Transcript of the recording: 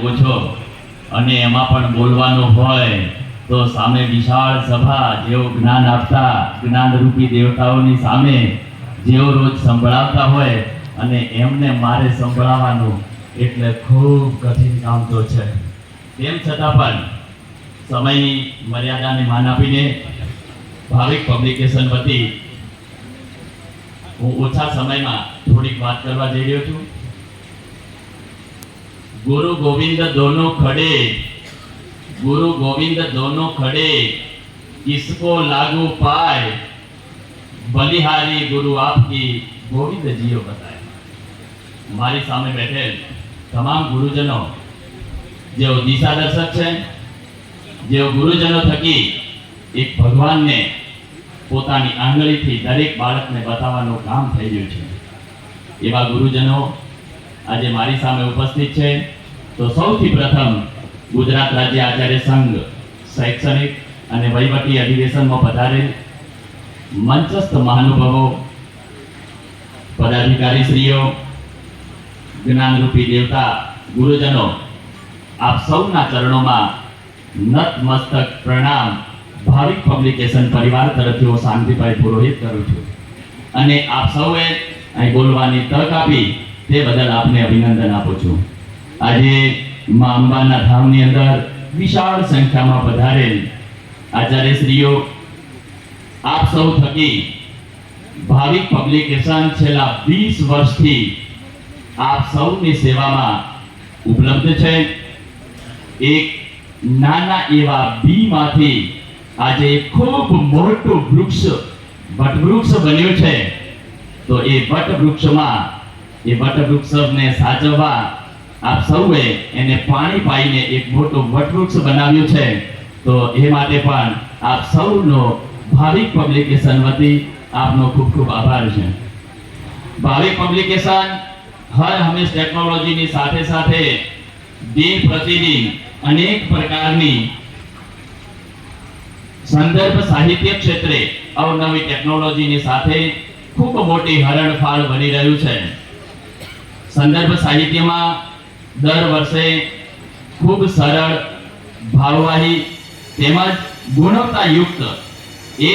ઓછો અને એમાં પણ બોલવાનું હોય તો સામે વિશાળ સભા જેઓ જ્ઞાન આપતા જ્ઞાનરૂપી દેવતાઓની સામે જેઓ રોજ સંભળાવતા હોય અને એમને મારે સંભળાવવાનું એટલે ખૂબ કઠિન કામ તો છે. તેમ છતાં પણ સમયની મર્યાદાને માન આપીને ભાવિક પબ્લિકેશન વતી હું ઓછા સમયમાં થોડીક વાત કરવા જઈ રહ્યો છું. गुरु गोविंद दोनों खड़े, गुरु गोविंद दोनों खड़े, किसको लागू पाए, बलिहारी गुरु आपकी गोविंद जीओ बताए. मारी सामे बैठे तमाम गुरुजनों जो दिशा दर्शक है, जो गुरुजनों थकी एक भगवान ने પોતાની આંગળીથી દરેક બાળકને બતાવવાનું કામ થઈ રહ્યું છે. એવા ગુરુજનો આજે મારી સામે ઉપસ્થિત છે. તો સૌથી પ્રથમ ગુજરાત રાજ્ય આચાર્ય સંઘ શૈક્ષણિક અને વહીવટી અધિવેશનમાં પધારેલ મંચસ્થ મહાનુભાવો, પદાધિકારીશ્રીઓ, જ્ઞાનરૂપી દેવતા ગુરુજનો, આપ સૌના ચરણોમાં નતમસ્તક પ્રણામ ભાવિક પબ્લિકેશન પરિવાર તરફથી હું શાંતિભાઈ પુરોહિત કરું છું. અને આપ સૌએ અહીં બોલવાની તક આપી તે બદલ આપને અભિનંદન આપું છું. આજે મા અંબાના ધામની અંદર વિશાળ સંખ્યામાં પધારેલ આચાર્યશ્રીઓ, આપ સૌ થકી ભાવિક પબ્લિકેશન છેલ્લા 20 વર્ષથી આપ સૌની સેવામાં ઉપલબ્ધ છે. એક નાના એવા બીમાંથી આજે ખૂબ મોટું વૃક્ષ વટવૃક્ષ બન્યું છે. તો એ વટવૃક્ષને સાચવવા આપ સૌએ એને પાણી પાઈને એક મોટું વટવૃક્ષ બનાવ્યું છે. તો એ માટે પણ આપ સૌનો ભાવિક પબ્લિકેશન વતી આપનો ખૂબ ખૂબ આભાર છે. ભાવિક પબ્લિકેશન હર હંમેશ ટેકનોલોજીની સાથે સાથે દિન પ્રતિદિન અનેક પ્રકારની સંદર્ભ સાહિત્ય ક્ષેત્રે અવનવી ટેકનોલોજીની સાથે ખૂબ મોટી હરણફાળ બની રહ્યું છે. સંદર્ભ સાહિત્યમાં દર વર્ષે ખૂબ સરળ, ભાવવાહી તેમજ ગુણવત્તાયુક્ત